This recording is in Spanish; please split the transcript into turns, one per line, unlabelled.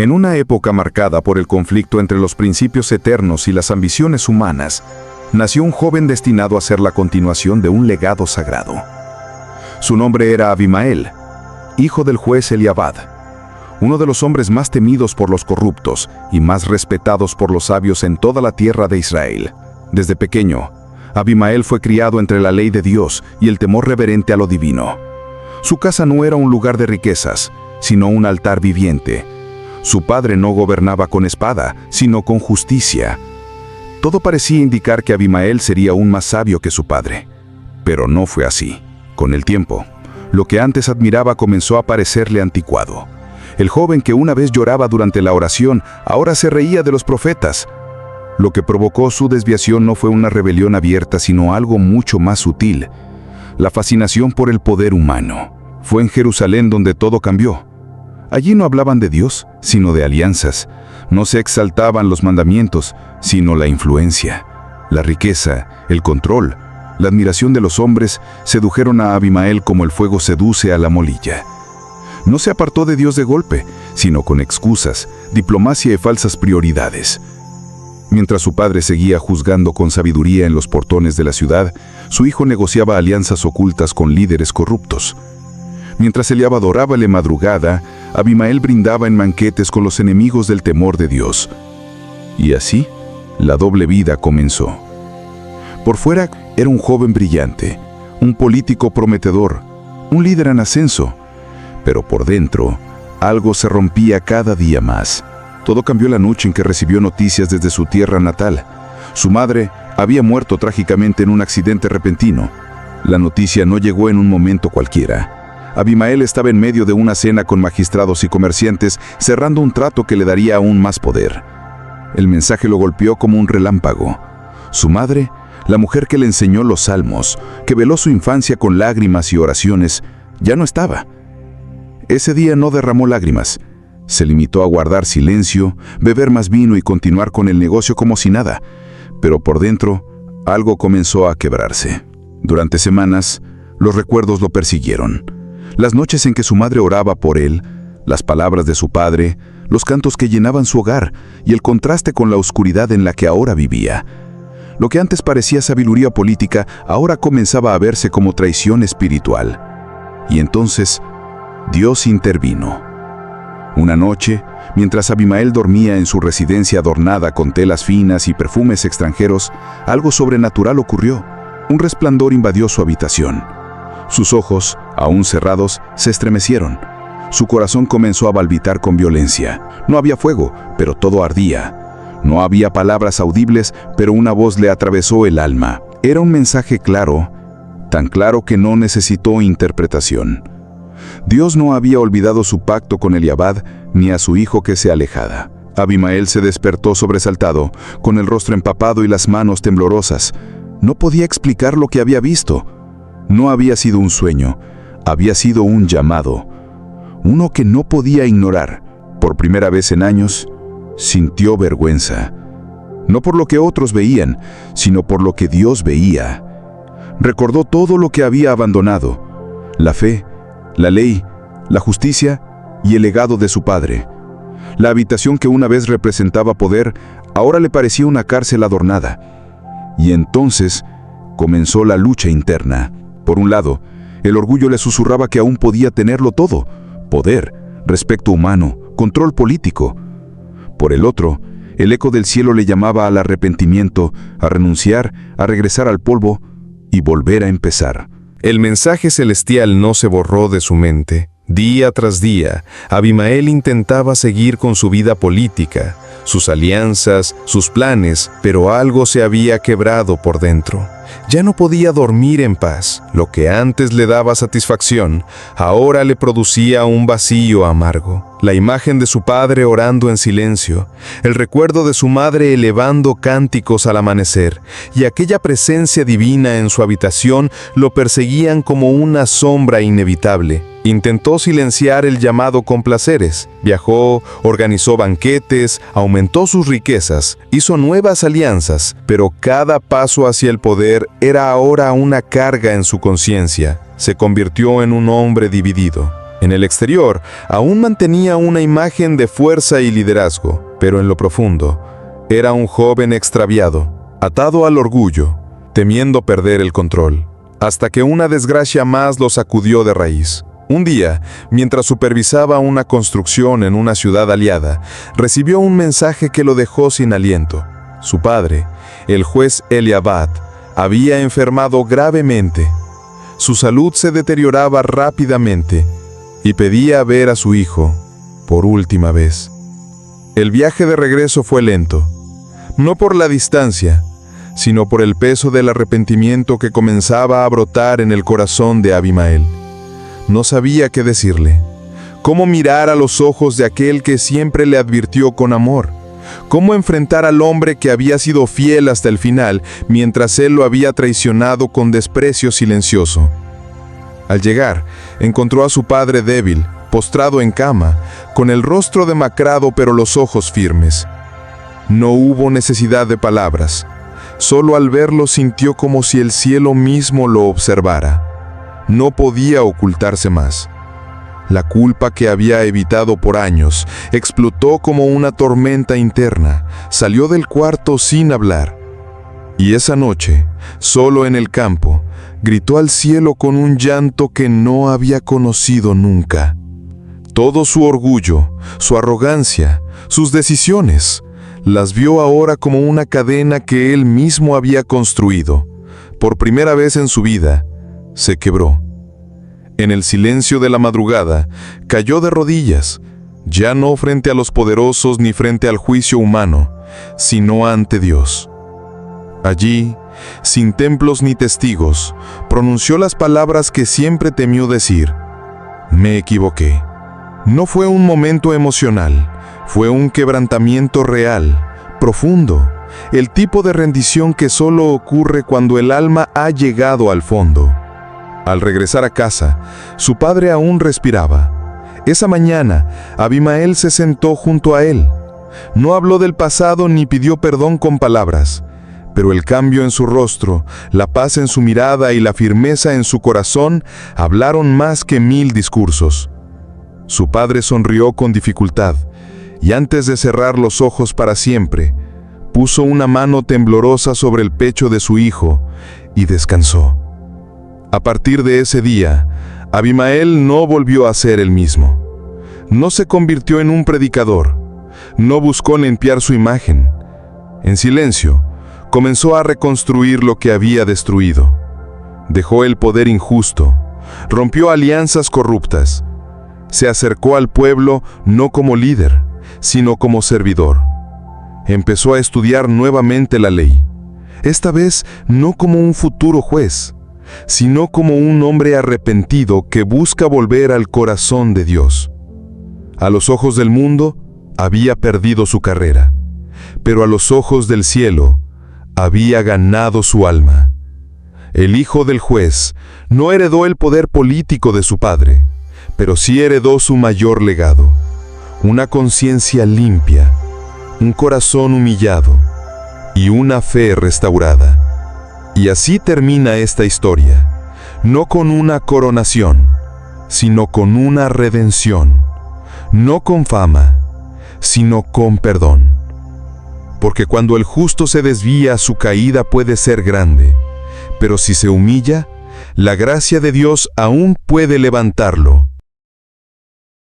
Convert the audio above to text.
En una época marcada por el conflicto entre los principios eternos y las ambiciones humanas, nació un joven destinado a ser la continuación de un legado sagrado. Su nombre era Abimael, hijo del juez Eliabad, uno de los hombres más temidos por los corruptos y más respetados por los sabios en toda la tierra de Israel. Desde pequeño, Abimael fue criado entre la ley de Dios y el temor reverente a lo divino. Su casa no era un lugar de riquezas, sino un altar viviente. Su padre no gobernaba con espada, sino con justicia. Todo parecía indicar que Abimael sería aún más sabio que su padre. Pero no fue así. Con el tiempo, lo que antes admiraba comenzó a parecerle anticuado. El joven que una vez lloraba durante la oración, ahora se reía de los profetas. Lo que provocó su desviación no fue una rebelión abierta, sino algo mucho más sutil: la fascinación por el poder humano. Fue en Jerusalén donde todo cambió. Allí no hablaban de Dios, sino de alianzas. No se exaltaban los mandamientos, sino la influencia. La riqueza, el control, la admiración de los hombres sedujeron a Abimael como el fuego seduce a la molilla. No se apartó de Dios de golpe, sino con excusas, diplomacia y falsas prioridades. Mientras su padre seguía juzgando con sabiduría en los portones de la ciudad, su hijo negociaba alianzas ocultas con líderes corruptos. Mientras Eliab adoraba la madrugada, Abimael brindaba en banquetes con los enemigos del temor de Dios. Y así, la doble vida comenzó. Por fuera era un joven brillante, un político prometedor, un líder en ascenso. Pero por dentro, algo se rompía cada día más. Todo cambió la noche en que recibió noticias desde su tierra natal. Su madre había muerto trágicamente en un accidente repentino. La noticia no llegó en un momento cualquiera. Abimael estaba en medio de una cena con magistrados y comerciantes, cerrando un trato que le daría aún más poder. El mensaje lo golpeó como un relámpago. Su madre, la mujer que le enseñó los salmos, que veló su infancia con lágrimas y oraciones, ya no estaba. Ese día no derramó lágrimas. Se limitó a guardar silencio, beber más vino y continuar con el negocio como si nada. Pero por dentro, algo comenzó a quebrarse. Durante semanas, los recuerdos lo persiguieron. Las noches en que su madre oraba por él, las palabras de su padre, los cantos que llenaban su hogar y el contraste con la oscuridad en la que ahora vivía. Lo que antes parecía sabiduría política, ahora comenzaba a verse como traición espiritual. Y entonces, Dios intervino. Una noche, mientras Abimael dormía en su residencia adornada con telas finas y perfumes extranjeros, algo sobrenatural ocurrió. Un resplandor invadió su habitación. Sus ojos, aún cerrados, se estremecieron. Su corazón comenzó a palpitar con violencia. No había fuego, pero todo ardía. No había palabras audibles, pero una voz le atravesó el alma. Era un mensaje claro, tan claro que no necesitó interpretación. Dios no había olvidado su pacto con Eliabad ni a su hijo que se alejara. Abimael se despertó sobresaltado, con el rostro empapado y las manos temblorosas. No podía explicar lo que había visto. No había sido un sueño, había sido un llamado. Uno que no podía ignorar. Por primera vez en años, sintió vergüenza. No por lo que otros veían, sino por lo que Dios veía. Recordó todo lo que había abandonado: la fe, la ley, la justicia y el legado de su padre. La habitación que una vez representaba poder, ahora le parecía una cárcel adornada. Y entonces comenzó la lucha interna. Por un lado, el orgullo le susurraba que aún podía tenerlo todo: poder, respeto humano, control político. Por el otro, el eco del cielo le llamaba al arrepentimiento, a renunciar, a regresar al polvo y volver a empezar.
El mensaje celestial no se borró de su mente. Día tras día, Abimael intentaba seguir con su vida política, sus alianzas, sus planes, pero algo se había quebrado por dentro. Ya no podía dormir en paz. Lo que antes le daba satisfacción, ahora le producía un vacío amargo. La imagen de su padre orando en silencio, el recuerdo de su madre elevando cánticos al amanecer, y aquella presencia divina en su habitación lo perseguían como una sombra inevitable. Intentó silenciar el llamado con placeres. Viajó, organizó banquetes, aumentó sus riquezas, hizo nuevas alianzas, pero cada paso hacia el poder era ahora una carga en su conciencia. Se convirtió en un hombre dividido. En el exterior, aún mantenía una imagen de fuerza y liderazgo, pero en lo profundo, era un joven extraviado, atado al orgullo, temiendo perder el control, hasta que una desgracia más lo sacudió de raíz. Un día, mientras supervisaba una construcción en una ciudad aliada, recibió un mensaje que lo dejó sin aliento. Su padre, el juez Eliabad, había enfermado gravemente. Su salud se deterioraba rápidamente y pedía ver a su hijo por última vez. El viaje de regreso fue lento, no por la distancia, sino por el peso del arrepentimiento que comenzaba a brotar en el corazón de Abimael. No sabía qué decirle, cómo mirar a los ojos de aquel que siempre le advirtió con amor, cómo enfrentar al hombre que había sido fiel hasta el final, mientras él lo había traicionado con desprecio silencioso. Al llegar, encontró a su padre débil, postrado en cama, con el rostro demacrado pero los ojos firmes. No hubo necesidad de palabras. Solo al verlo sintió como si el cielo mismo lo observara. No podía ocultarse más. La culpa que había evitado por años explotó como una tormenta interna. Salió del cuarto sin hablar. Y esa noche, solo en el campo, gritó al cielo con un llanto que no había conocido nunca. Todo su orgullo, su arrogancia, sus decisiones, las vio ahora como una cadena que él mismo había construido. Por primera vez en su vida, se quebró. En el silencio de la madrugada, cayó de rodillas, ya no frente a los poderosos ni frente al juicio humano, sino ante Dios. Allí, sin templos ni testigos, pronunció las palabras que siempre temió decir: me equivoqué. No fue un momento emocional, fue un quebrantamiento real, profundo, el tipo de rendición que solo ocurre cuando el alma ha llegado al fondo. Al regresar a casa, su padre aún respiraba. Esa mañana, Abimael se sentó junto a él. No habló del pasado ni pidió perdón con palabras, pero el cambio en su rostro, la paz en su mirada y la firmeza en su corazón hablaron más que 1000 discursos. Su padre sonrió con dificultad, y antes de cerrar los ojos para siempre, puso una mano temblorosa sobre el pecho de su hijo y descansó. A partir de ese día, Abimael no volvió a ser el mismo. No se convirtió en un predicador, no buscó limpiar su imagen. En silencio, comenzó a reconstruir lo que había destruido. Dejó el poder injusto, rompió alianzas corruptas. Se acercó al pueblo no como líder, sino como servidor. Empezó a estudiar nuevamente la ley, esta vez no como un futuro juez, sino como un hombre arrepentido que busca volver al corazón de Dios. A los ojos del mundo, había perdido su carrera, pero a los ojos del cielo, había ganado su alma. El hijo del juez no heredó el poder político de su padre, pero sí heredó su mayor legado: una conciencia limpia, un corazón humillado y una fe restaurada. Y así termina esta historia, no con una coronación, sino con una redención, no con fama, sino con perdón. Porque cuando el justo se desvía, su caída puede ser grande, pero si se humilla, la gracia de Dios aún puede levantarlo.